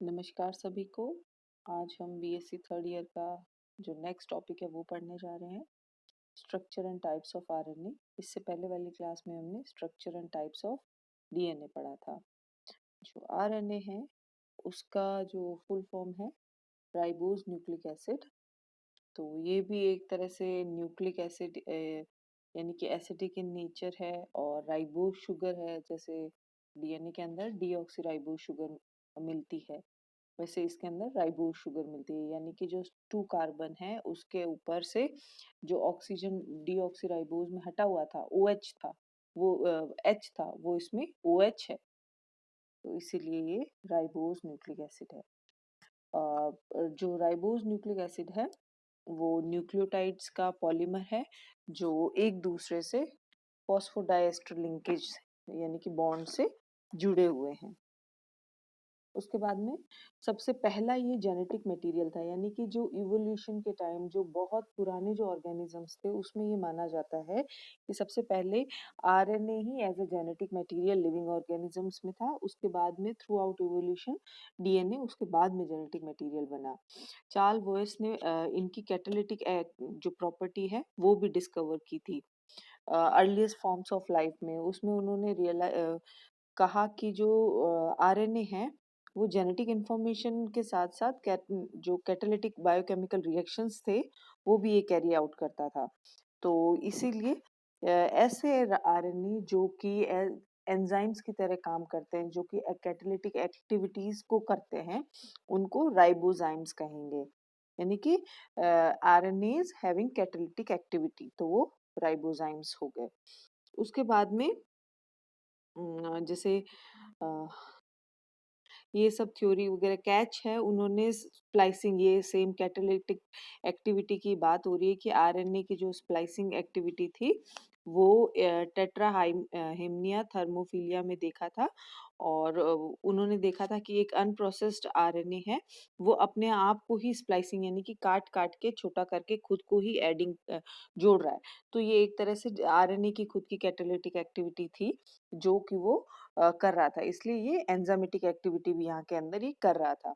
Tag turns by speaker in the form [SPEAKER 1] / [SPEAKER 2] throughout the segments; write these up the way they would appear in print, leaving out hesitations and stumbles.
[SPEAKER 1] नमस्कार सभी को। आज हम बीएससी थर्ड ईयर का जो नेक्स्ट टॉपिक है वो पढ़ने जा रहे हैं, structure and types of RNA. इससे पहले वाली क्लास में हमने structure and types of DNA पढ़ा था। जो आरएनए है उसका जो फुल फॉर्म है राइबोज न्यूक्लिक एसिड। तो ये भी एक तरह से न्यूक्लिक एसिड यानी कि एसिडिक इन नेचर है, और राइबोज शुगर है। जैसे डीएनए के अंदर डीऑक्सीराइबोज शुगर मिलती है, वैसे इसके अंदर राइबोज शुगर मिलती है। यानी कि जो 2 कार्बन है उसके ऊपर से जो ऑक्सीजन डीऑक्सीराइबोज में हटा हुआ था, OH था, वो H था, वो इसमें OH है। तो इसीलिए ये राइबोज न्यूक्लिक एसिड है। जो राइबोज न्यूक्लिक एसिड है वो न्यूक्लियोटाइड्स का पॉलीमर है जो एक दूसरे से फॉस्फोडाइएस्टर लिंकेज यानी कि बॉन्ड से जुड़े हुए हैं। उसके बाद में सबसे पहला ये जेनेटिक मटेरियल था, यानी कि जो इवोल्यूशन के टाइम जो बहुत पुराने जो ऑर्गेनिजम्स थे उसमें ये माना जाता है कि सबसे पहले आरएनए ही as a genetic material living organisms में था। उसके बाद में थ्रू आउट इवोल्यूशन डीएनए उसके बाद में जेनेटिक मटेरियल बना। चार्ल्स बोयस ने इनकी कैटालिटिक जो प्रॉपर्टी है वो भी डिस्कवर की थी अर्लीस्ट फॉर्म्स ऑफ लाइफ में। उसमें उन्होंने कहा कि जो आरएनए है वो जेनेटिक इंफॉर्मेशन के साथ साथ जो कैटालिटिक बायोकेमिकल रिएक्शंस थे वो भी ये कैरी आउट करता था। तो इसीलिए ऐसे आरएनए जो कि एंजाइम्स की तरह काम करते हैं, जो कि कैटालिटिक एक्टिविटीज को करते हैं, उनको राइबोजाइम्स कहेंगे। यानी कि आरएनएज हैविंग कैटालिटिक एक्टिविटी, तो वो राइबोजाइम्स हो गए। उसके बाद में जैसे ये सब थ्योरी वगैरह कैच है, उन्होंने स्प्लाइसिंग, ये सेम कैटालिटिक एक्टिविटी की बात हो रही है कि आरएनए की जो स्प्लाइसिंग एक्टिविटी थी वो टेट्रा हिमनिया थर्मोफिलिया में देखा था। और उन्होंने देखा था कि एक अनप्रोसेस्ड आरएनए है वो अपने आप को ही स्प्लाइसिंग यानी कि काट काट के छोटा करके खुद को ही एडिंग जोड़ रहा है। तो ये एक तरह से आरएनए की खुद की कैटालिटिक एक्टिविटी थी जो कि वो कर रहा था, इसलिए ये एंजाइमेटिक एक्टिविटी भी यहाँ के अंदर ये कर रहा था।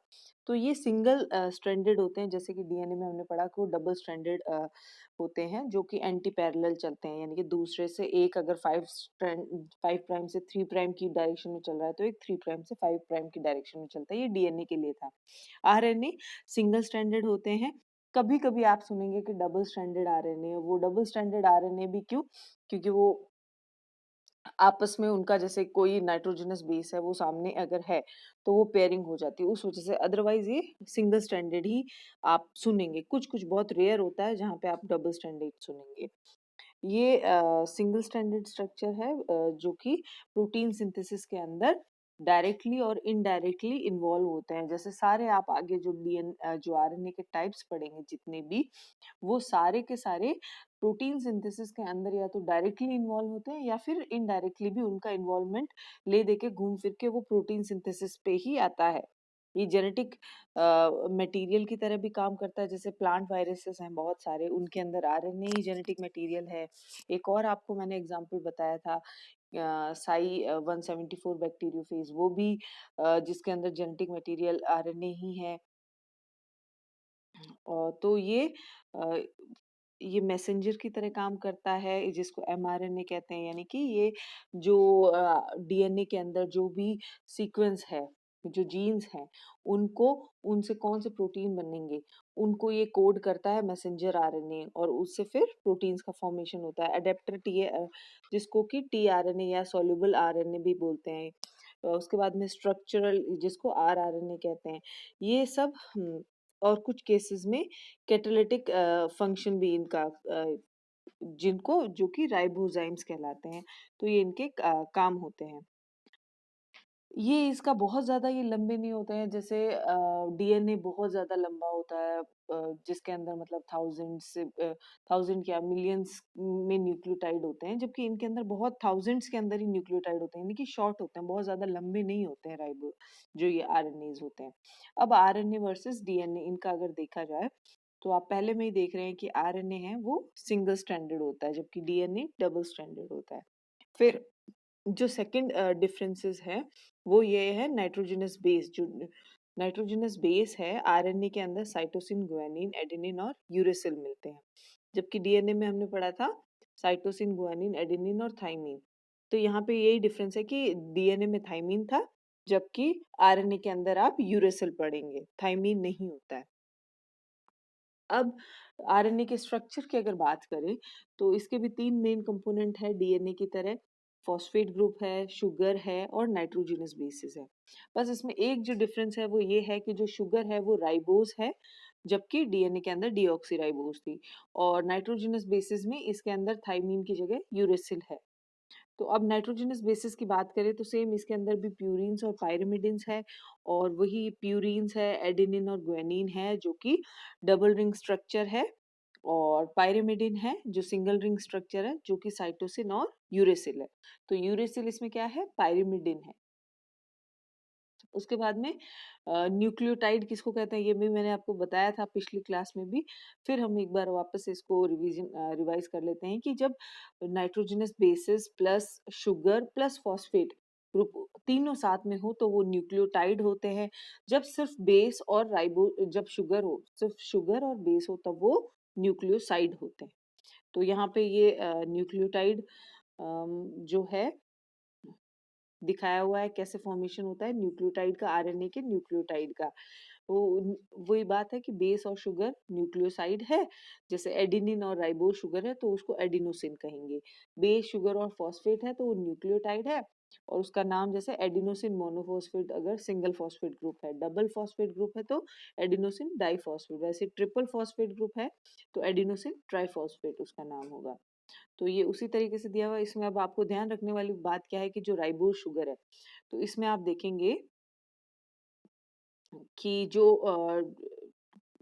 [SPEAKER 1] तो ये सिंगल स्ट्रैंडेड होते हैं, जैसे कि डीएनए में हमने पढ़ा कि वो डबल स्ट्रैंडेड होते हैं जो कि एंटी पैरेलल चलते हैं। यानी कि दूसरे से एक अगर 5 प्राइम से 3 प्राइम की डायरेक्शन में चल रहा है तो एक 3 प्राइम से 5 प्राइम की डायरेक्शन में चलता है। ये डीएनए के लिए था। आरएनए सिंगल स्ट्रैंडेड होते हैं। कभी कभी आप सुनेंगे कि डबल स्ट्रैंडेड आरएनए। वो डबल स्ट्रैंडेड आरएनए भी क्यों? क्योंकि वो आपस में उनका जैसे कोई नाइट्रोजनस बेस है वो सामने अगर है तो वो पेयरिंग हो जाती है उस वजह से। अदरवाइज ये सिंगल स्ट्रैंडेड ही आप सुनेंगे। कुछ कुछ बहुत रेयर होता है जहाँ पे आप डबल स्ट्रैंडेड सुनेंगे। ये सिंगल स्ट्रैंडेड स्ट्रक्चर है जो कि प्रोटीन सिंथेसिस के अंदर डायरेक्टली और इनडायरेक्टली इन्वॉल्व होते हैं। जैसे सारे आप आगे जो जो आरएनए के टाइप्स पढ़ेंगे जितने भी, वो सारे के सारे प्रोटीन सिंथेसिस के अंदर या तो डायरेक्टली इन्वॉल्व होते हैं या फिर इनडायरेक्टली भी उनका इन्वॉल्वमेंट ले दे के घूम फिर के वो प्रोटीन सिंथेसिस पे ही आता है। ये जेनेटिक मटेरियल की तरह भी काम करता है। जैसे प्लांट वायरसेस हैं बहुत सारे, उनके अंदर आरएनए ही जेनेटिक मटेरियल है। एक और आपको मैंने एग्जांपल बताया था साई 174 बैक्टीरियोफेज, वो भी जिसके अंदर जेनेटिक मटेरियल आरएनए ही है। तो अ, ये मैसेंजर की तरह काम करता है जिसको एमआरएनए कहते हैं। यानी कि ये जो डीएनए के अंदर जो भी सीक्वेंस है, जो जीन्स हैं, उनको उनसे कौन से प्रोटीन बनेंगे उनको ये कोड करता है मैसेंजर आरएनए, और उससे फिर प्रोटीन्स का फॉर्मेशन होता है। अडेप्टर जिसको कि टीआरएनए या सॉल्युबल आरएनए भी बोलते हैं। उसके बाद में स्ट्रक्चरल जिसको आरआरएनए कहते हैं। ये सब और कुछ केसेस में कैटालिटिक फंक्शन भी इनका जिनको जो कि राइबोजाइम्स कहलाते हैं। तो ये इनके काम होते हैं। ये इसका बहुत ज़्यादा ये लंबे नहीं होते हैं। जैसे डीएनए बहुत ज़्यादा लंबा होता है, जिसके अंदर मतलब थाउजेंड क्या मिलियंस में न्यूक्लियोटाइड होते हैं, जबकि इनके अंदर बहुत थाउजेंड्स के अंदर ही न्यूक्लियोटाइड होते हैं। यानी कि शॉर्ट होते हैं, बहुत ज़्यादा लंबे नहीं होते हैं राइबो जो ये आरएनएज होते हैं। अब आरएनए वर्सेस डीएनए इनका अगर देखा जाए तो आप पहले में ही देख रहे हैं कि आरएनए है वो सिंगल स्ट्रैंडेड होता है जबकि डीएनए डबल स्ट्रैंडेड होता है। फिर जो सेकंड डिफरेंसेस है वो ये है नाइट्रोजनस बेस। जो नाइट्रोजनस बेस है, आरएनए के अंदर साइटोसिन, गुआनिन, एडेनिन और यूरेसिल मिलते हैं, जबकि डीएनए में हमने पढ़ा था साइटोसिन, गुआनिन, एडेनिन और थाइमीन। तो यहाँ पे यही डिफरेंस है कि डीएनए में थाइमीन था, जबकि आरएनए के अंदर आप यूरेसिल पढ़ेंगे, थाइमीन नहीं होता है। अब आरएनए के स्ट्रक्चर की अगर बात करें तो इसके भी 3 मेन कंपोनेंट है डीएनए की तरह, फॉस्फेट ग्रुप है, शुगर है और नाइट्रोजनस बेसिस है। बस इसमें एक जो डिफरेंस है वो ये है कि जो शुगर है वो राइबोज है, जबकि डीएनए के अंदर डीऑक्सीराइबोज थी, और नाइट्रोजनस बेसिस में इसके अंदर थाइमीन की जगह यूरेसिल है। तो अब नाइट्रोजनस बेसिस की बात करें तो सेम इसके अंदर भी प्यूरिन्स और पायरिमिडिन्स है, और वही प्यूरिन्स है, एडेनिन और गुआनिन है जो कि डबल रिंग स्ट्रक्चर है, और पायरिमिडिन है जो सिंगल रिंग स्ट्रक्चर है जो कि साइटोसिन और यूरेसिल है। तो यूरेसिल इसमें क्या है, पायरिमिडिन है। उसके बाद में न्यूक्लियोटाइड किसको कहते हैं ये भी मैंने आपको बताया था पिछली क्लास में भी। फिर हम एक बार वापस इसको रिवाइज कर लेते हैं कि जब nitrogenous bases plus sugar plus phosphate group तीनों साथ में हो तो वो न्यूक्लियोटाइड होते हैं। जब सिर्फ बेस और जब शुगर हो, सिर्फ शुगर और बेस हो, तब वो न्यूक्लियोसाइड होते हैं। तो यहाँ पे ये न्यूक्लियोटाइड जो है दिखाया हुआ है कैसे फॉर्मेशन होता है न्यूक्लियोटाइड का, आरएनए के न्यूक्लियोटाइड का। वो वही बात है कि बेस और शुगर न्यूक्लियोसाइड है, जैसे एडिनिन और राइबोज शुगर है तो उसको एडिनोसिन कहेंगे। बेस शुगर और फॉस्फेट है तो वो न्यूक्लियोटाइड है, और उसका नाम जैसे एडिनोसिन मोनोफॉस्फेट अगर सिंगल फॉस्फेट ग्रुप है, डबल फॉस्फेट ग्रुप है तो एडिनोसिन डाइफॉस्फेट, वैसे ट्रिपल फॉस्फेट ग्रुप है तो एडिनोसिन ट्राइफॉस्फेट उसका नाम होगा। तो ये उसी तरीके से दिया हुआ है। इसमें अब आपको ध्यान रखने वाली बात क्या है कि जो राइबोज शुगर है, तो इसमें आप देखेंगे कि जो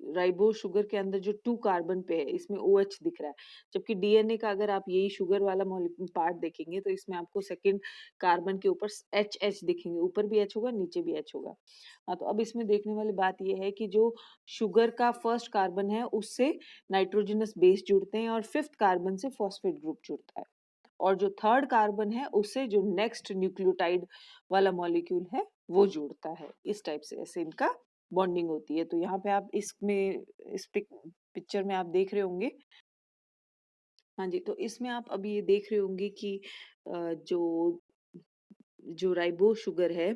[SPEAKER 1] राइबोज शुगर के अंदर जो 2 कार्बन पे है इसमें OH दिख रहा है, जबकि डीएनए का अगर आप यही शुगर वाला पार्ट देखेंगे तो इसमें आपको सेकंड कार्बन के ऊपर HH दिखेंगे, ऊपर भी H होगा, नीचे भी H होगा। हाँ, तो अब इसमें देखने वाली बात यह है कि जो शुगर का फर्स्ट कार्बन है उससे नाइट्रोजनस बेस जुड़ते हैं और फिफ्थ कार्बन से फॉस्फेट ग्रुप जुड़ता है, और जो थर्ड कार्बन है उससे जो नेक्स्ट न्यूक्लियोटाइड वाला मॉलिक्यूल है वो जुड़ता है। इस टाइप से ऐसे इनका बॉन्डिंग होती है। तो यहाँ पे आप इसमें इस पिक्चर में आप देख रहे होंगे, हाँ जी, तो इसमें आप अभी ये देख रहे होंगे कि जो जो राइबोज शुगर है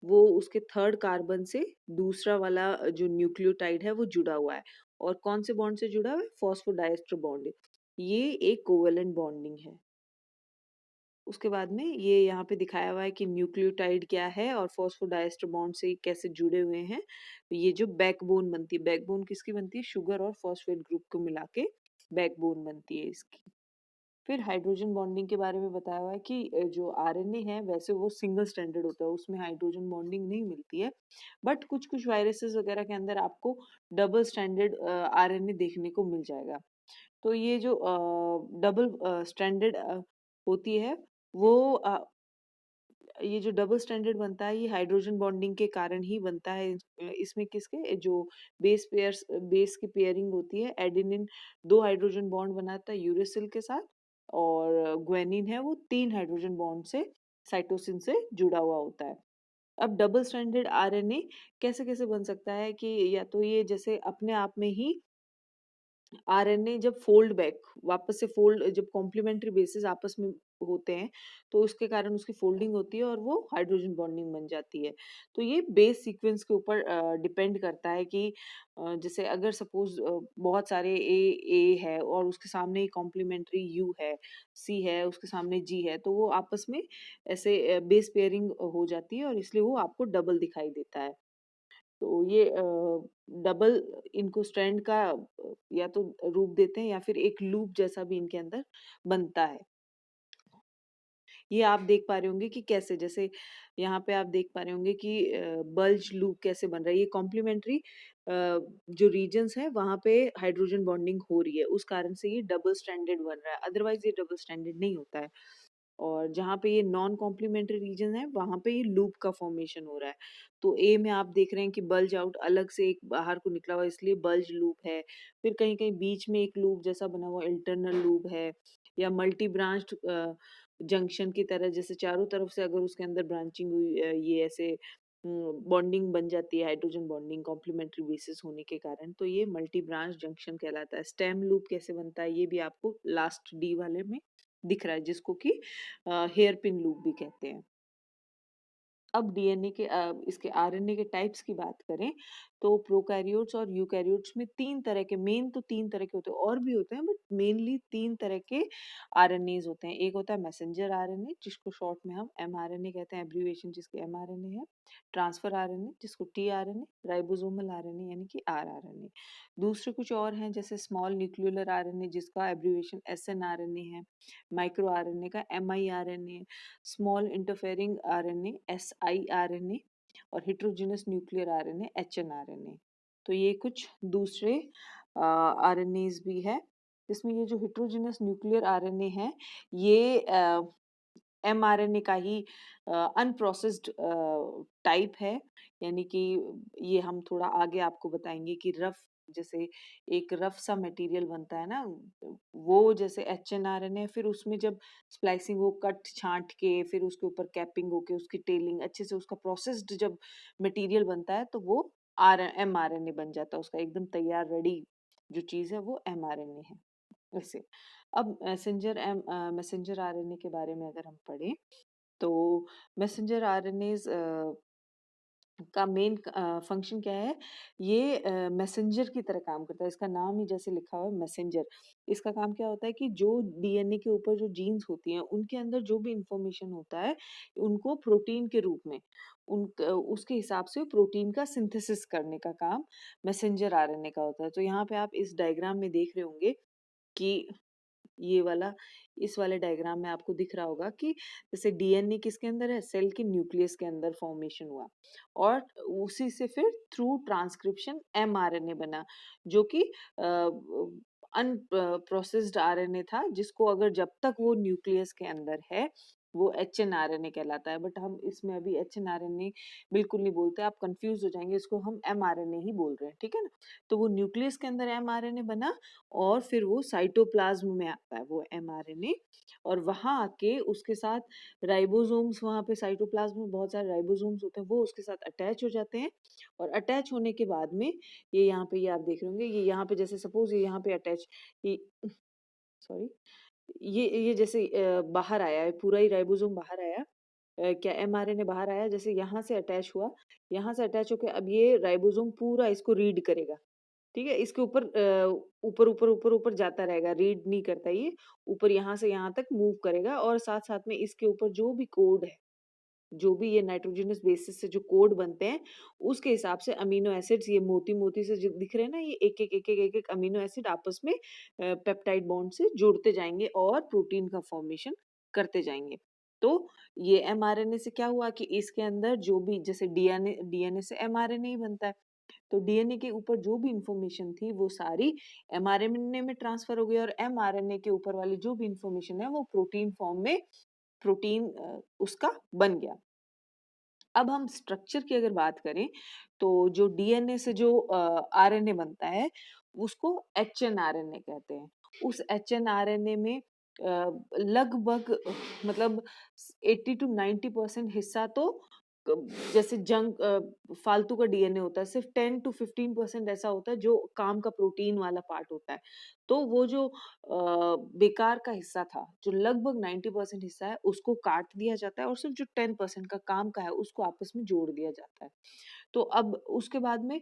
[SPEAKER 1] वो उसके थर्ड कार्बन से दूसरा वाला जो न्यूक्लियोटाइड है वो जुड़ा हुआ है, और कौन से बॉन्ड से जुड़ा हुआ है, फॉस्फोडाइस्टर बॉन्ड। ये एक कोवेलेंट बॉन्डिंग है। उसके बाद में ये यहाँ पे दिखाया हुआ है कि न्यूक्लियोटाइड क्या है और फॉस्फोडाइएस्टर बॉन्ड से कैसे जुड़े हुए हैं। तो ये जो बैकबोन बनती है, बैकबोन किसकी बनती है, शुगर और फॉस्फेट ग्रुप को मिला के बैकबोन बनती है इसकी। फिर हाइड्रोजन बॉन्डिंग के बारे में बताया हुआ है कि जो आरएनए है वैसे वो सिंगल स्ट्रैंडेड होता है, उसमें हाइड्रोजन बॉन्डिंग नहीं मिलती है, बट कुछ कुछ वायरसेस वगैरह के अंदर आपको डबल स्ट्रैंडेड आरएनए देखने को मिल जाएगा। तो ये जो डबल स्ट्रैंडेड होती है वो ये जो डबल स्टैंडर्ड बनता है ये हाइड्रोजन बॉन्डिंग के कारण ही बनता है। इसमें किसके जो बेस की पेयरिंग होती है, एडेनिन 2 हाइड्रोजन बॉन्ड बनाता है यूरेसिल के साथ, और ग्वानिन है वो 3 हाइड्रोजन बॉन्ड से साइटोसिन से जुड़ा हुआ होता है। अब डबल स्टैंडर्ड आरएनए कैसे कैसे बन सकता है कि या तो ये जैसे अपने आप में ही आरएनए जब फोल्ड बैक वापस से फोल्ड जब कॉम्प्लीमेंट्री बेसिस आपस में होते हैं तो उसके कारण उसकी फोल्डिंग होती है और वो हाइड्रोजन बॉन्डिंग बन जाती है। तो ये बेस सीक्वेंस के ऊपर डिपेंड करता है कि जैसे अगर सपोज बहुत सारे ए है और उसके सामने ही कॉम्प्लीमेंट्री यू है, सी है, उसके सामने जी है, तो वो आपस में ऐसे बेस पेयरिंग हो जाती है और इसलिए वो आपको डबल दिखाई देता है। तो ये डबल इनको स्ट्रैंड का या तो रूप देते हैं या फिर एक लूप जैसा भी इनके अंदर बनता है। ये आप देख पा रहे होंगे कि कैसे, जैसे यहाँ पे आप देख पा रहे होंगे कि बल्ज लूप कैसे बन रहा है। ये कॉम्प्लीमेंट्री जो रीजन्स है वहां पे हाइड्रोजन बॉन्डिंग हो रही है, उस कारण से ये डबल स्ट्रैंडेड बन रहा है, अदरवाइज ये डबल स्ट्रैंडेड नहीं होता है। और जहाँ पे ये नॉन कॉम्प्लीमेंट्री रीजन है वहां पे ये लूप का फॉर्मेशन हो रहा है। तो ए में आप देख रहे हैं कि बल्ज आउट अलग से एक बाहर को निकला हुआ है, इसलिए बल्ज लूप है। फिर कहीं कहीं बीच में एक लूप जैसा बना हुआ इंटरनल लूप है, या मल्टी ब्रांच्ड जंक्शन की तरह, जैसे चारों तरफ से अगर उसके अंदर ब्रांचिंग हुई ये ऐसे बॉन्डिंग बन जाती है, हाइड्रोजन बॉन्डिंग कॉम्प्लीमेंट्री बेसिस होने के कारण, तो ये मल्टी ब्रांच जंक्शन कहलाता है। स्टेम लूप कैसे बनता है, ये भी आपको लास्ट डी वाले में दिख रहा है, जिसको कि हेयर पिन लूप भी कहते हैं। अब डीएनए के इसके आरएनए के टाइप्स की बात करें तो प्रोकैरियोट्स और यूकैरियोट्स में तीन तरह के, मेन तो तीन तरह के होते हैं, और भी होते हैं बट मेनली तीन तरह के आरएनएज होते हैं। एक होता है मैसेंजर आरएनए, जिसको शॉर्ट में हम एमआरएनए कहते हैं, एब्रीविएशन जिसकी एमआरएनए है। ट्रांसफर आरएनए जिसको टीआरएनए, राइबोसोमल आरएनए यानी कि आरआरएनए। दूसरे कुछ और हैं जैसे स्मॉल न्यूक्लियोलर आरएनए जिसका एब्रीविएशन एसएनआरएनए है, माइक्रो आरएनए का एमआईआरएनए, स्मॉल इंटरफेरिंग आरएनए एसआईआरएनए और हेटेरोजेनस न्यूक्लियर आरएनए एचएनआरएनए। तो ये कुछ दूसरे आरएनएज भी है, जिसमें ये जो हेटेरोजेनस न्यूक्लियर आरएनए है ये एमआरएनए का ही अनप्रोसेस्ड टाइप है, यानी कि ये हम थोड़ा आगे आपको बताएंगे कि रफ, जैसे एक रफ सा मटेरियल बनता है ना, वो जैसे एचएनआरएनए, फिर उसमें जब स्प्लाइसिंग हो, कट छांट के फिर उसके ऊपर कैपिंग होके उसकी टेलिंग अच्छे से, उसका प्रोसेस्ड जब मटेरियल बनता है तो वो एमआरएनए बन जाता है, उसका एकदम तैयार रेडी जो चीज़ है वो एमआरएनए है वैसे। अब मैसेंजर आरएनए के बारे में अगर हम पढ़ें तो मैसेंजर आरएनएज का मेन फंक्शन क्या है, ये मैसेंजर की तरह काम करता है, इसका नाम ही जैसे लिखा हुआ है मैसेंजर। इसका काम क्या होता है कि जो डीएनए के ऊपर जो जीन्स होती हैं उनके अंदर जो भी इंफॉर्मेशन होता है उनको प्रोटीन के रूप में उसके हिसाब से प्रोटीन का सिंथेसिस करने का काम मैसेंजर आरएनए का होता है। तो यहाँ पे आप इस डायग्राम में देख रहे होंगे कि ये वाला, इस वाले डायग्राम में आपको दिख रहा होगा कि जैसे डीएनए किसके अंदर है, सेल के न्यूक्लियस के अंदर फॉर्मेशन हुआ और उसी से फिर थ्रू ट्रांसक्रिप्शन एमआरएनए बना, जो कि अनप्रोसेस्ड आरएनए था, जिसको अगर जब तक वो न्यूक्लियस के अंदर है वो एचएनआरएनए कहलाता है। बट हम इसमें अभी एचएनआरएनए बिल्कुल नहीं बोलते, आप कंफ्यूज हो जाएंगे, इसको हम एमआरएनए ही बोल रहे हैं, ठीक है ना। तो वो न्यूक्लियस के अंदर एमआरएनए बना और फिर वो साइटोप्लाज्म में आता है वो एमआरएनए, और वहां आके उसके साथ राइबोसोम्स, वहां पे साइटोप्लाज्म में बहुत सारे राइबोसोम्स होते हैं, वो उसके साथ अटैच हो जाते हैं। और अटैच होने के बाद में ये यहाँ पे, ये आप देख रहे होंगे, ये यहाँ पे जैसे सपोज ये यहाँ पे अटैच, ये सॉरी, ये जैसे बाहर आया है, पूरा ही राइबोसोम बाहर आया, क्या एमआरएनए बाहर आया, जैसे यहाँ से अटैच हुआ, यहाँ से अटैच होकर अब ये राइबोसोम पूरा इसको रीड करेगा, ठीक है। इसके ऊपर ऊपर ऊपर ऊपर ऊपर जाता रहेगा, रीड नहीं करता ये, ऊपर यहाँ से यहाँ तक मूव करेगा, और साथ साथ में इसके ऊपर जो भी कोड है, जो भी ये नाइट्रोजनस बेसिस से जो कोड बनते हैं उसके हिसाब से अमीनो एसिड्स, ये मोती मोती से जो दिख रहे हैं ना, ये एक एक एक एक एक एक अमीनो एसिड आपस में पेप्टाइड बॉन्ड से जुड़ते जाएंगे और प्रोटीन का फॉर्मेशन करते जाएंगे। तो ये एमआरएनए से क्या हुआ कि इसके अंदर जो भी, जैसे डीएनए, डीएनए से एमआरएनए ही बनता है, तो डीएनए के ऊपर जो भी इंफॉर्मेशन थी वो सारी एमआरएनए में ट्रांसफर हो गई, और एमआरएनए के ऊपर वाली जो भी इंफॉर्मेशन है वो प्रोटीन फॉर्म में, प्रोटीन उसका बन गया। अब हम स्ट्रक्चर की अगर बात करें तो जो डीएनए से जो आरएनए बनता है उसको एचएनआरएनए कहते हैं। उस एचएनआरएनए में लगभग मतलब 80 टू 90% हिस्सा तो जैसे जंक फालतू का डीएनए होता है, सिर्फ 10 टू 15% ऐसा होता है जो काम का प्रोटीन वाला पार्ट होता है। तो वो जो बेकार का हिस्सा था, जो लगभग 90% हिस्सा है, उसको काट दिया जाता है और सिर्फ जो 10% का काम का है उसको आपस में जोड़ दिया जाता है। तो अब उसके बाद में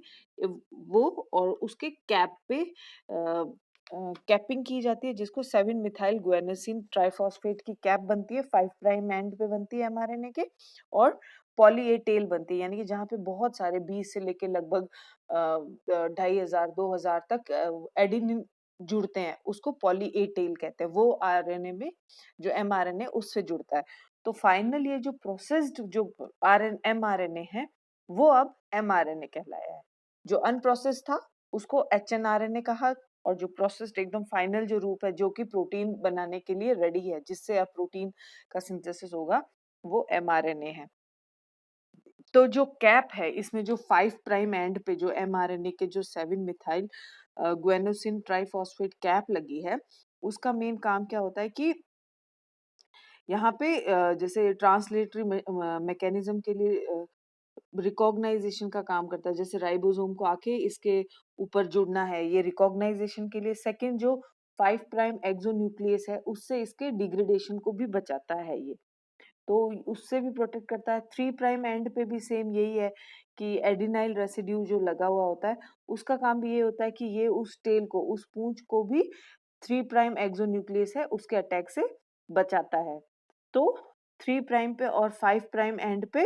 [SPEAKER 1] वो और उसके कैप पे कैपिंग की जाती है, जिसको 7 मिथाइल गुआनिसिन ट्राइफॉस्फेट की कैप बनती है, 5 प्राइम एंड पे बनती है एमआरएनए के, और पॉली ए टेल बनती है, यानी कि जहाँ पे बहुत सारे 20 से लेके लगभग 2500 2000 तक एडिनिन जुड़ते हैं, उसको पॉली ए टेल कहते हैं। वो आरएनए में जो एमआरएनए उससे जुड़ता है। तो फाइनल ये जो प्रोसेस्ड जो एमआरएनए है वो अब एमआरएनए कहलाया है। जो अनप्रोसेस्ड था उसको एचएनआरएनए कहा, और जो प्रोसेस्ड एकदम फाइनल जो रूप है जो कि प्रोटीन बनाने के लिए रेडी है, जिससे अब प्रोटीन का सिंथेसिस होगा, वो एमआरएनए है। तो जो कैप है इसमें जो 5 प्राइम एंड पे जो एमआरएनए के जो 7 मिथाइल गुआनोसिन ट्राइफॉस्फेट कैप लगी है, उसका मेन काम क्या होता है कि यहाँ पे जैसे ट्रांसलेटरी मैकेनिज्म के लिए रिकॉग्नाइजेशन का काम करता है, जैसे राइबोसोम को आके इसके ऊपर जुड़ना है, ये रिकॉग्नाइजेशन के लिए। सेकंड जो 5 प्राइम एक्सोन्यूक्लियस है उससे इसके डिग्रेडेशन को भी बचाता है ये, तो उससे भी प्रोटेक्ट करता है। 3 प्राइम एंड पे भी सेम यही है कि एडिनाइल रेसिड्यू जो लगा हुआ होता है उसका काम भी ये होता है कि ये उस टेल को, उस पूंछ को भी 3 प्राइम एक्सोन्यूक्लियस है उसके अटैक से बचाता है। तो 3 प्राइम पे और 5 प्राइम एंड पे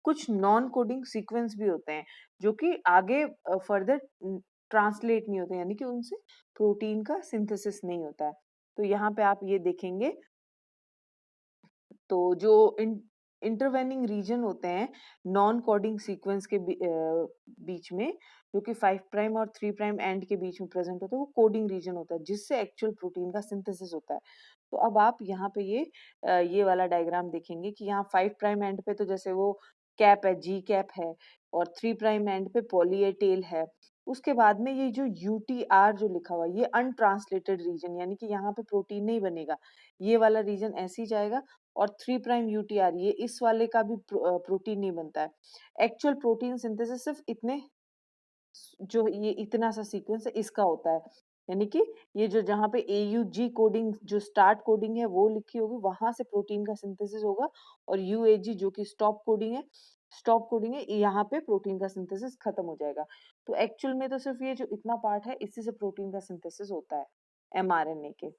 [SPEAKER 1] कुछ नॉन कोडिंग सीक्वेंस भी होते हैं जो कि आगे फर्दर ट्रांसलेट नहीं होते, यानी कि उनसे प्रोटीन का सिंथेसिस नहीं होता है। तो यहाँ पे आप ये देखेंगे, तो जो इंटरवेनिंग रीजन होते हैं नॉन कोडिंग सीक्वेंस के बीच में, जो कि 5 प्राइम और 3 प्राइम एंड के बीच में प्रेजेंट होता है, वो कोडिंग रीजन होता है जिससे एक्चुअल प्रोटीन का सिंथेसिस होता है। तो अब आप यहाँ पे ये वाला डायग्राम देखेंगे कि यहाँ 5 प्राइम एंड पे तो जैसे वो कैप है, जी कैप है, और 3 प्राइम एंड पे पॉली ए टेल है। उसके बाद में ये जो यूटीआर जो लिखा हुआ है ये अनट्रांसलेटेड रीजन, यानी कि यहाँ पे प्रोटीन नहीं बनेगा, ये वाला रीजन ऐसे ही जाएगा। और 3 प्राइम यूटीआर ये इस वाले का भी प्रोटीन नहीं बनता है। एक्चुअल प्रोटीन सिंथेसिस सिर्फ इतने, जो ये इतना सा सीक्वेंस है इसका होता है, यानी कि ये जो जहाँ पे AUG कोडिंग जो स्टार्ट कोडिंग है वो लिखी होगी वहां से प्रोटीन का सिंथेसिस होगा, और UAG जो कि स्टॉप कोडिंग है यहाँ पे प्रोटीन का सिंथेसिस खत्म हो जाएगा। तो एक्चुअल में तो सिर्फ ये जो इतना पार्ट है इसी से प्रोटीन का सिंथेसिस होता है mRNA के।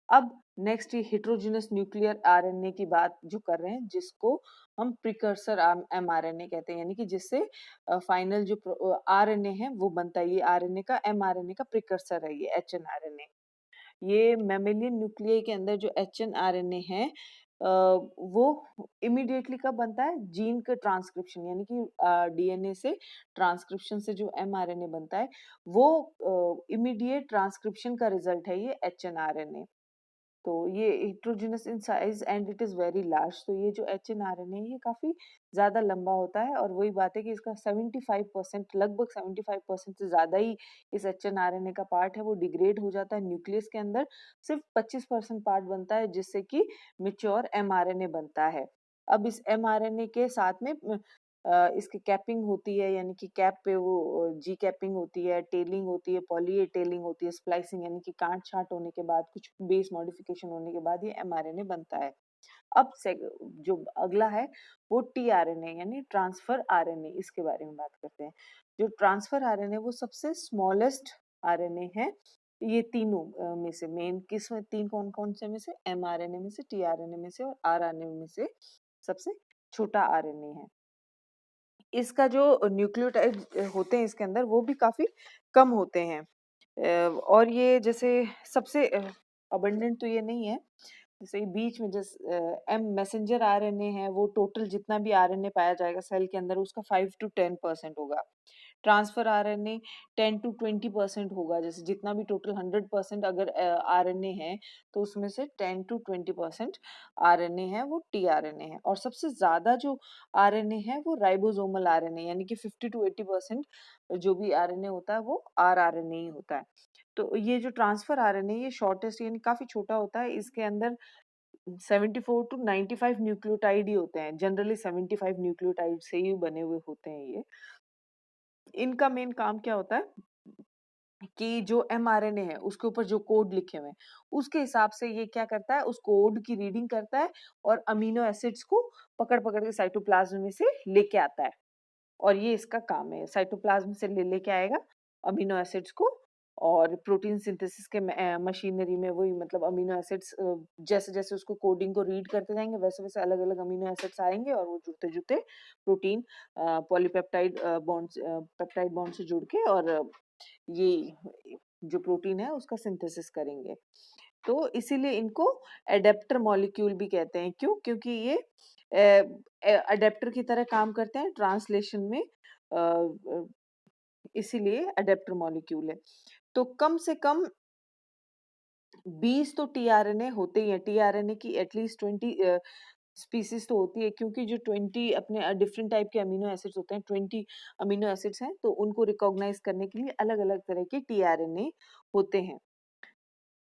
[SPEAKER 1] अब नेक्स्ट ये हेट्रोजीनस न्यूक्लियर आरएनए की बात जो कर रहे हैं, जिसको हम प्रिकर्सर mRNA कहते हैं, यानी कि जिससे फाइनल जो आरएनए है वो बनता है। ये आरएनए का mRNA का प्रिकर्सर है ये HNRNA। ये मैमेलियन न्यूक्लियाई के अंदर जो HNRNA है वो इमीडिएटली कब बनता है, जीन का ट्रांसक्रिप्शन, यानी कि डीएनए से ट्रांसक्रिप्शन से जो mRNA बनता है वो इमीडिएट ट्रांसक्रिप्शन का रिजल्ट है ये HNRNA। तो ये heterogeneous in size and it is very large. तो ये जो HNRNA है ये काफी ज्यादा लंबा होता है, और वही बात है कि इसका 75%, लगभग 75% से ज्यादा ही इस HNRNA का पार्ट है वो डिग्रेड हो जाता है न्यूक्लियस के अंदर। सिर्फ 25% पार्ट बनता है जिससे कि मेच्योर mRNA बनता है। अब इस mRNA के साथ में इसकी कैपिंग होती है, यानी कि कैप पे वो जी कैपिंग होती है, टेलिंग होती है, पॉली ए टेलिंग होती है, स्प्लाइसिंग यानी कि काट छांट होने के बाद कुछ बेस मॉडिफिकेशन होने के बाद ये mRNA बनता है। अब जो अगला है वो tRNA यानी ट्रांसफर आरएनए, इसके बारे में बात करते हैं। जो ट्रांसफर आरएनए वो सबसे स्मॉलेस्ट आरएनए है। ये तीनों में से मेन किस में, तीन कौन कौन से में से, mRNA में से, tRNA में से और rRNA में से सबसे छोटा आरएनए है। इसका जो न्यूक्लियोटाइड होते हैं इसके अंदर वो भी काफी कम होते हैं, और ये जैसे सबसे अबंडेंट तो ये नहीं है, जैसे बीच में एम मैसेंजर आरएनए है वो टोटल जितना भी आरएनए पाया जाएगा सेल के अंदर उसका 5 to 10% होगा। ट्रांसफर आरएनए 10 to 20% होगा, जैसे जितना भी टोटल 100% अगर आरएनए है तो उसमें से 10 to 20% आरएनए है वो टीआरएनए है। और सबसे ज्यादा जो आरएनए है वो राइबोसोमल आरएनए, यानी कि 50 to 80% जो भी आरएनए होता है वो आरआरएनए ही होता है। तो ये जो ट्रांसफर आरएनए ये शॉर्टेस्ट यानी काफी छोटा होता है, इसके अंदर 74 to 95 न्यूक्लियोटाइड ही होते हैं, जनरली 75 न्यूक्लियोटाइड से ही बने हुए होते हैं ये। इनका मेन काम क्या होता है कि जो mRNA है उसके ऊपर जो कोड लिखे हुए हैं उसके हिसाब से ये क्या करता है, उस कोड की रीडिंग करता है और अमीनो एसिड्स को पकड़ पकड़ के साइटोप्लाज्म में से लेके आता है। और ये इसका काम है, साइटोप्लाज्म से लेके आएगा अमीनो एसिड्स को, और प्रोटीन सिंथेसिस के मशीनरी में वही मतलब अमीनो एसिड्स जैसे जैसे उसको कोडिंग को रीड करते जाएंगे वैसे वैसे अलग अलग अमीनो एसिड्स आएंगे और वो जुड़ते जुड़ते प्रोटीन पॉलीपेप्टाइड पेप्टाइड बॉन्ड से जुड़ के और ये जो प्रोटीन है उसका सिंथेसिस करेंगे। तो इसीलिए इनको एडेप्टर मॉलिक्यूल भी कहते हैं। क्यों? क्योंकि ये अडेप्टर की तरह काम करते हैं ट्रांसलेशन में, इसीलिए अडेप्टर मॉलिक्यूल है। तो कम से कम 20 तो टीआरएनए होते ही हैं, टीआरएनए की एटलीस्ट 20 स्पीसीज तो होती है, क्योंकि जो 20 अपने डिफरेंट टाइप के अमीनो एसिड्स होते हैं, 20 अमीनो एसिड्स हैं, तो उनको रिकॉग्नाइज करने के लिए अलग अलग तरह के टीआरएनए होते हैं।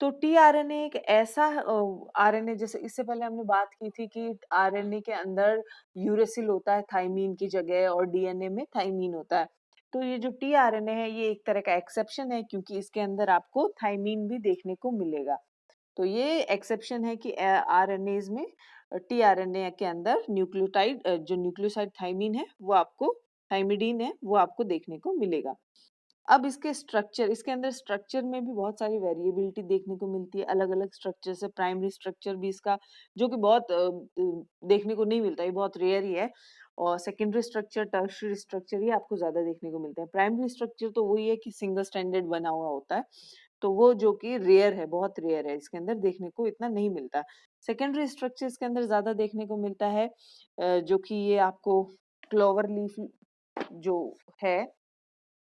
[SPEAKER 1] तो टीआरएनए एक ऐसा आरएनए, जैसे इससे पहले हमने बात की थी कि आरएनए के अंदर यूरेसिल होता है थाइमीन की जगह और डीएनए में थाइमीन होता है। तो ये जो टीआरएनए है ये एक तरह का एक्सेप्शन है, क्योंकि इसके अंदर आपको थाइमीन भी देखने को मिलेगा। तो ये एक्सेप्शन है कि आरएनएज में, टीआरएनए के अंदर न्यूक्लियोटाइड, जो न्यूक्लियोसाइड थाइमीन है वो आपको, थाइमिडीन है वो आपको देखने को मिलेगा। अब इसके स्ट्रक्चर, इसके अंदर स्ट्रक्चर में भी बहुत सारी वेरिएबिलिटी देखने को मिलती है, अलग-अलग स्ट्रक्चर से। प्राइमरी स्ट्रक्चर भी इसका, जो कि बहुत देखने को नहीं मिलता, ये बहुत रेयर ही है। और सेकेंडरी स्ट्रक्चर, टर्शियरी स्ट्रक्चर ये आपको ज़्यादा देखने को मिलते हैं। प्राइमरी स्ट्रक्चर तो वही है कि सिंगल स्ट्रैंडेड बना हुआ होता है, तो वो जो कि रेयर है, बहुत रेयर है, इसके अंदर देखने को इतना नहीं मिलता। सेकेंडरी स्ट्रक्चर इसके अंदर ज़्यादा देखने को मिलता है, जो कि ये आपको क्लोवर लीफ जो है,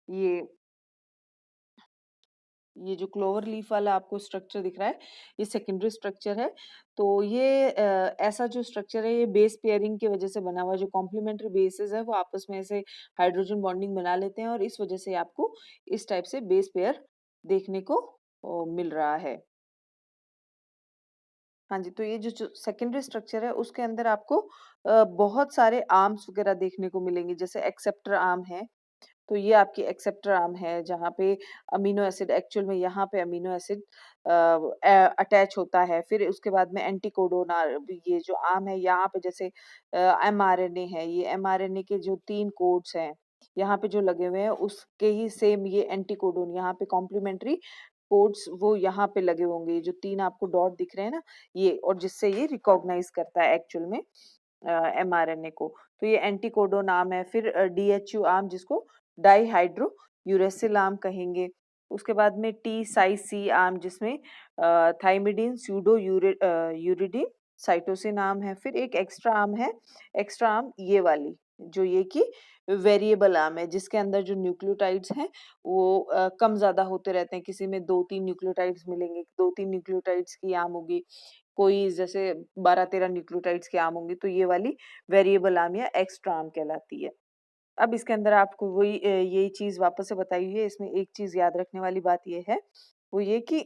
[SPEAKER 1] ये ये जो क्लोवर लीफ वाला आपको स्ट्रक्चर दिख रहा है, ये सेकेंडरी स्ट्रक्चर है। तो ये ऐसा जो स्ट्रक्चर है, ये बेस पेयरिंग की वजह से बना हुआ है। जो कॉम्प्लीमेंट्री बेसेस है वो आपस में ऐसे हाइड्रोजन बॉन्डिंग बना लेते हैं, और इस वजह से आपको इस टाइप से बेस पेयर देखने को मिल रहा है। हाँ जी, तो ये जो सेकेंडरी स्ट्रक्चर है उसके अंदर आपको बहुत सारे आर्म्स वगैरह देखने को मिलेंगे, जैसे एक्सेप्टर आर्म है। तो ये आपकी एक्सेप्टर आर्म है, जहाँ पे अमीनो एसिड, एक्चुअल में यहाँ पे अमीनो एसिड अटैच होता है। फिर उसके बाद में एंटीकोडोन, ये जो आर्म है यहाँ पे जैसे एमआरएनए है, ये एमआरएनए के जो 3 कोड्स हैं यहाँ पे जो लगे हुए हैं, उसके ही सेम ये एंटीकोडोन, यहाँ पे कॉम्प्लीमेंट्री कोड्स वो यहाँ पे लगे होंगे। ये जो 3 आपको डॉट दिख रहे हैं ना, ये, और जिससे ये रिकॉग्नाइज करता है एक्चुअल में एमआरएनए को। तो ये एंटीकोडोन आर्म है। फिर डीएचयू आर्म, जिसको डाईहाइड्रो यूरेसिल आर्म कहेंगे। उसके बाद में टी साई सी आर्म, जिसमें thymidine pseudo uridine cytosine arm है। फिर एक एक्स्ट्रा आर्म है, एक्स्ट्रा आर्म ये वाली, जो ये की वेरिएबल आर्म है, जिसके अंदर जो न्यूक्लियोटाइड्स हैं वो कम ज्यादा होते रहते हैं। किसी में 2-3 न्यूक्लियोटाइड्स मिलेंगे, 2-3 न्यूक्लियोटाइड्स की आर्म होगी, कोई जैसे 12-13 न्यूक्लियोटाइड्स की आर्म होंगी। तो ये वाली वेरिएबल आर्म या एक्स्ट्रा आर्म कहलाती है। अब इसके अंदर आपको वही यही चीज़ वापस से बताई हुई है। इसमें एक चीज़ याद रखने वाली बात ये है, वो ये कि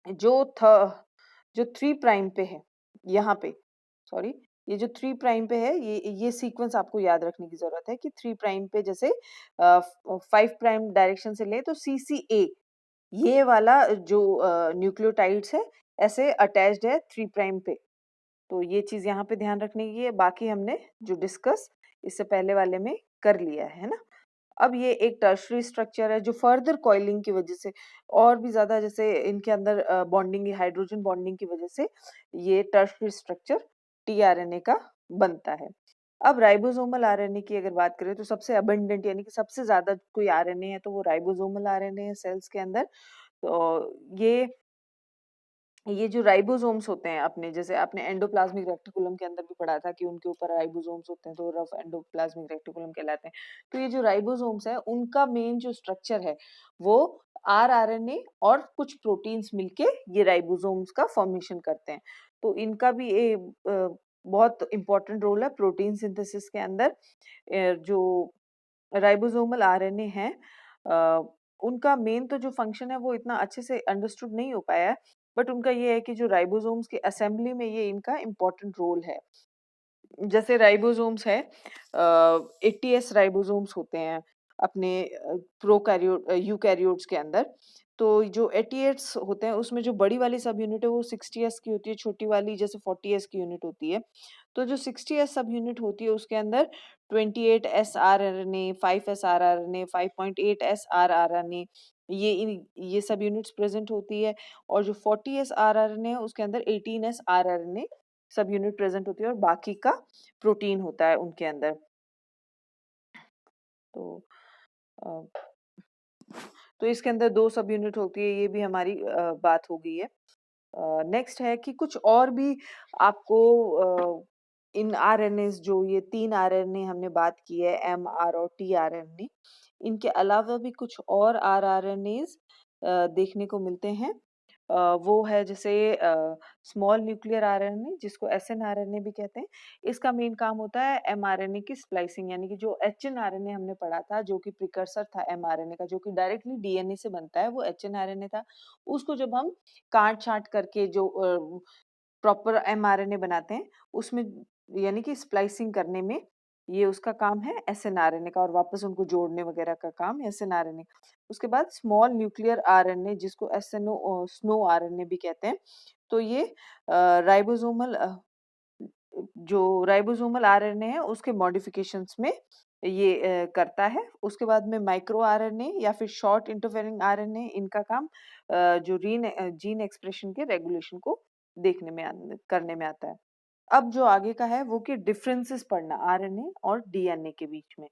[SPEAKER 1] जो थ जो 3 प्राइम पे है, यहाँ पे, सॉरी, ये जो 3 प्राइम पे है, ये सीक्वेंस आपको याद रखने की ज़रूरत है कि 3 प्राइम पे जैसे 5 प्राइम डायरेक्शन से लें तो सीसीए, ये वाला जो न्यूक्लियोटाइड्स है, ऐसे अटैच्ड है 3 प्राइम पे। तो ये चीज़ यहाँ पे ध्यान रखने की है। बाकी हमने जो डिस्कस इससे पहले वाले में कर लिया है ना। अब ये एक टर्शियरी स्ट्रक्चर है, जो फर्दर कॉइलिंग की वजह से और भी ज़्यादा, जैसे इनके अंदर बॉन्डिंग, हाइड्रोजन बॉन्डिंग की वजह से ये टर्शियरी स्ट्रक्चर टीआरएनए का बनता है। अब राइबोसोमल आरएनए की अगर बात करें, तो सबसे अबंडेंट, यानी कि सबसे ज़्यादा कोई आरएनए है तो वो राइबोसोमल आरएनए है सेल्स के अंदर। तो ये जो राइबोसोम्स होते हैं अपने, जैसे आपने एंडोप्लाज्मिक रेक्टिकुलम के अंदर भी पढ़ा था कि उनके ऊपर राइबोसोम्स होते हैं, तो रफ एंडोप्लाज्मिक रेक्टिकुलम कहलाते हैं। तो ये जो राइबोसोम्स है, उनका मेन जो स्ट्रक्चर है वो आरएनए और कुछ प्रोटीन्स मिलके ये राइबोसोम्स का फॉर्मेशन करते हैं। तो इनका भी बहुत इंपॉर्टेंट रोल है प्रोटीन सिंथेसिस के अंदर। जो राइबोसोमल आरएनए हैं, अ, उनका मेन तो जो फंक्शन है वो इतना अच्छे से अंडरस्टूड नहीं हो पाया है, बट उनका ये है कि जो राइबोसोम्स की असेंबली में ये इनका इम्पोर्टेंट रोल है। जैसे राइबोसोम्स है, 80s राइबोसोम्स होते हैं अपने प्रोकैरियोट यूकैरियोट्स के अंदर। तो जो 88s होते हैं उसमें जो बड़ी वाली सब यूनिट है वो 60s की होती है, छोटी वाली जैसे 40s की यूनिट होती है। तो जो 60s सब यूनिट होती है उसके अंदर 28 sRNA, 5 sRNA, 5.8 sRNA, ये सब यूनिट्स प्रेजेंट होती है। और जो 40 sRNA है उसके अंदर 18 sRNA सब यूनिट प्रेजेंट होती है, और बाकी का प्रोटीन होता है उनके अंदर। तो अ, तो इसके अंदर 2 सब यूनिट होती है, ये भी हमारी बात हो गई है। नेक्स्ट है कि कुछ और भी आपको इन आरएनएस, जो ये 3 आरएनए हमने बात की है, एमआर और टीआरएनए, इनके अलावा भी कुछ और आरआरएनएस देखने को मिलते हैं। वो है जैसे स्मॉल न्यूक्लियर आरएनए, जिसको एसएनआरएनए भी कहते हैं। इसका मेन काम होता है एमआरएनए की स्प्लाइसिंग, यानी कि जो एचएनआरएनए हमने पढ़ा था, जो कि प्रिकर्सर था एमआरएनए का, जो कि डायरेक्टली डीएनए से बनता है, वो एचएनआरएनए था। उसको जब हम काट-छाँट करके जो प्रॉपर एमआरएनए बनाते हैं, उसमें यानी कि स्प्लाइसिंग करने में ये उसका काम है एसएनआरएनए का, और वापस उनको जोड़ने वगैरह का काम एसएनआरएनए। उसके बाद स्मॉल न्यूक्लियर आरएनए, जिसको एसएनओ स्नो आरएनए भी कहते हैं। तो ये राइबोसोमल जो राइबोसोमल आरएनए है, उसके मॉडिफिकेशंस में ये करता है। उसके बाद में माइक्रो आरएनए या फिर शॉर्ट इंटरफेरिंग आरएनए, इनका काम जो जीन एक्सप्रेशन के रेगुलेशन को देखने में करने में आता है। अब जो आगे का है वो कि डिफरेंसेस पढ़ना आरएनए और डीएनए के बीच में।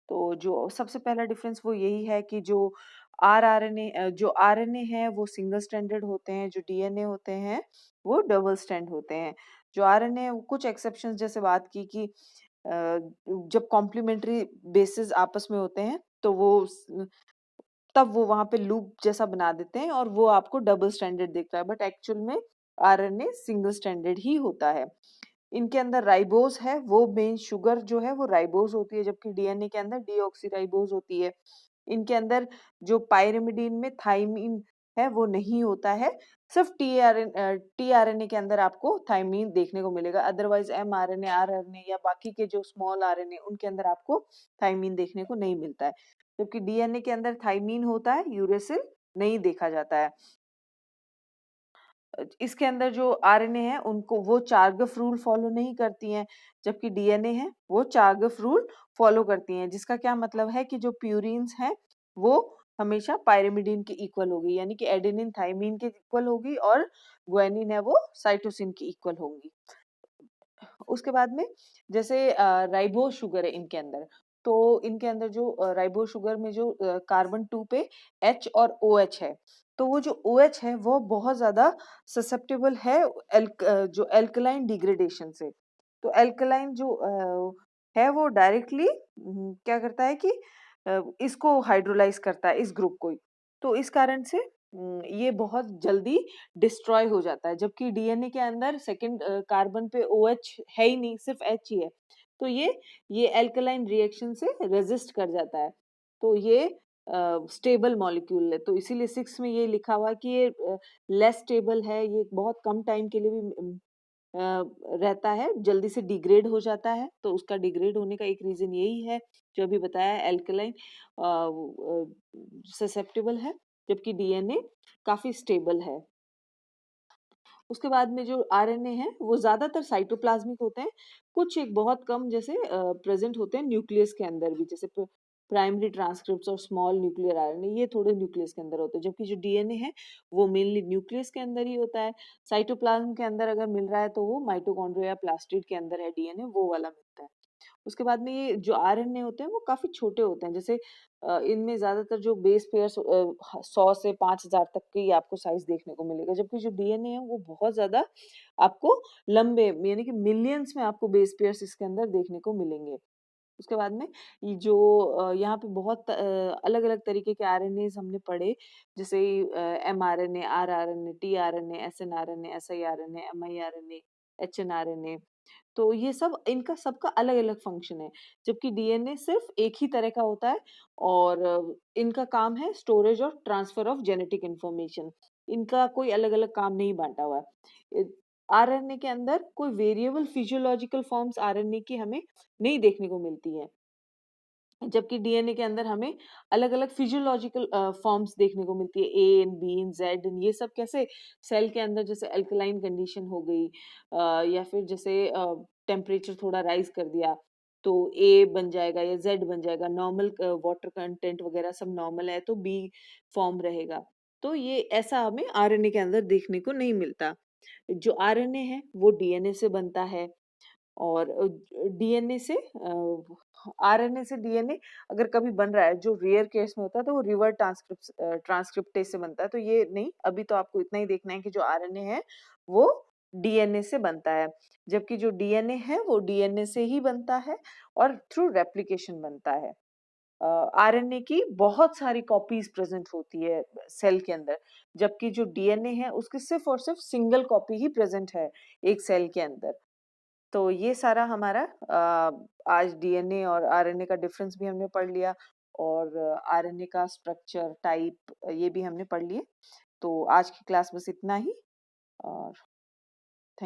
[SPEAKER 1] तो जो सबसे पहला डिफरेंस वो यही है कि जो जो आरएनए है वो सिंगल स्ट्रैंडेड होते हैं, जो डीएनए होते हैं वो डबल स्ट्रैंड होते हैं। जो आरएनए कुछ एक्सेप्शंस जैसे बात की कि जब कॉम्प्लीमेंट्री बेसेस आपस में होते हैं तो तब वो वहाँ पे लूप जैसा बना देते हैं और वो आपको डबल स्ट्रैंडेड दिखता है, बट एक्चुअल में आरएनए सिंगल स्ट्रैंडेड ही होता है। इनके अंदर राइबोज है, वो मेन शुगर जो है वो राइबोज होती है, जबकि डीएनए के अंदर डीऑक्सीराइबोज होती है। इनके अंदर जो पाइरिमिडीन में थाइमीन है वो नहीं होता है, सिर्फ टीआरएनए के अंदर आपको थाइमीन देखने को मिलेगा, अदरवाइज एमआरएनए, आरआरएनए या बाकी के जो स्मॉल आरएनए उनके अंदर आपको थाइमीन देखने को नहीं मिलता है। जबकि डीएनए के अंदर थाइमीन होता है, यूरेसिल नहीं देखा जाता है। इसके अंदर जो आरएनए है उनको वो चारगफ रूल फॉलो नहीं करती हैं, जबकि डीएनए है वो चारगफ रूल फॉलो करती हैं, जिसका क्या मतलब है कि जो प्यूरिन्स हैं वो हमेशा पायरिमिडीन के इक्वल होगी, यानी कि एडेनिन थाइमीन के इक्वल होगी, और ग्वानिन है वो साइटोसिन की इक्वल होगी। उसके बाद में जैसे राइबोज शुगर है इनके अंदर, तो इनके अंदर जो राइबोज शुगर में जो कार्बन 2 पे H और OH है, तो वो जो OH है वो बहुत ज्यादा ससेप्टेबल है जो एल्कलाइन डिग्रेडेशन से। तो एल्कलाइन जो है वो डायरेक्टली क्या करता है कि इसको हाइड्रोलाइज करता है इस ग्रुप को ही। तो इस कारण से ये बहुत जल्दी डिस्ट्रॉय हो जाता है, जबकि डीएनए के अंदर सेकंड कार्बन पे OH है ही नहीं, सिर्फ H ही है। तो ये एल्कलाइन रिएक्शन से रेजिस्ट कर जाता है। तो ये स्टेबल मॉलिक्यूल है, तो इसीलिए 6 में ये लिखा हुआ है कि ये लेस स्टेबल है, ये बहुत कम टाइम के लिए भी रहता है, जल्दी से डिग्रेड हो जाता है। तो उसका डिग्रेड होने का एक रीजन यही है, जो अभी बताया, एल्कलाइन ससेप्टेबल है, जबकि डीएनए काफी स्टेबल है। उसके बाद में जो आरएनए है वो ज्यादातर साइटोप्लाज्मिक होते हैं, कुछ एक बहुत कम जैसे प्रेजेंट होते हैं न्यूक्लियस के अंदर भी, जैसे प्राइमरी ट्रांसक्रिप्ट्स और स्मॉल न्यूक्लियर आरएनए, ये थोड़े न्यूक्लियस के अंदर होते हैं, जबकि जो डीएनए है वो मेनली न्यूक्लियस के अंदर ही होता है। साइटोप्लाज्म के अंदर अगर मिल रहा है तो वो माइटोकॉन्ड्रिया या प्लास्टिड के अंदर है डीएनए, वो वाला मिलता है। उसके बाद में ये जो आरएनए होते हैं वो काफी छोटे होते हैं, जैसे इनमें ज्यादातर जो बेस पेयर्स 100 से 5000 तक की आपको साइज देखने को मिलेगा, जबकि जो डीएनए है वो बहुत ज्यादा आपको लंबे, यानी कि मिलियंस में आपको बेस पेयर्स इसके अंदर देखने को मिलेंगे। उसके बाद में ये जो यहाँ पे बहुत अलग अलग तरीके के आरएनए हमने पढ़े, जैसे mRNA, rRNA, tRNA, snRNA, siRNA, miRNA, hnRNA, तो ये सब इनका सबका अलग-अलग फंक्शन है, जबकि डीएनए सिर्फ एक ही तरह का होता है, और इनका काम है स्टोरेज और ट्रांसफर ऑफ जेनेटिक इंफॉर्मेशन। इनका कोई अलग-अलग काम नहीं बांटा हुआ है। आरएनए के अंदर कोई वेरिएबल फिजियोलॉजिकल फॉर्म्स आरएनए की हमें नहीं देखने को मिलती है, जबकि डीएनए के अंदर हमें अलग-अलग फिजियोलॉजिकल फॉर्म्स देखने को मिलती है, A and B and Z and ये सब कैसे सेल के अंदर, जैसे अल्कलाइन कंडीशन हो गई, या फिर जैसे टेम्परेचर थोड़ा राइज कर दिया तो ए बन जाएगा या जेड बन जाएगा, नॉर्मल वाटर कंटेंट वगैरह सब नॉर्मल है तो बी फॉर्म रहेगा। तो ये ऐसा हमें आरएनए के अंदर देखने को नहीं मिलता। जो आरएनए है वो डीएनए से बनता है, और डीएनए से आरएनए से डीएनए अगर कभी बन रहा है, जो रेयर केस में होता है, तो वो रिवर्स ट्रांसक्रिप्टेज से बनता है। तो ये नहीं, अभी तो आपको इतना ही देखना है कि जो आरएनए है वो डीएनए से बनता है, जबकि जो डीएनए है वो डीएनए से ही बनता है और थ्रू रेप्लिकेशन बनता है। आरएनए की बहुत सारी कॉपीज प्रेजेंट होती है सेल के अंदर, जबकि जो डीएनए है उसकी सिर्फ और सिर्फ सिंगल कॉपी ही प्रेजेंट है एक सेल के अंदर। तो ये सारा हमारा आज डीएनए और आरएनए का डिफरेंस भी हमने पढ़ लिया, और आरएनए का स्ट्रक्चर, टाइप, ये भी हमने पढ़ लिए। तो आज की क्लास बस इतना ही। और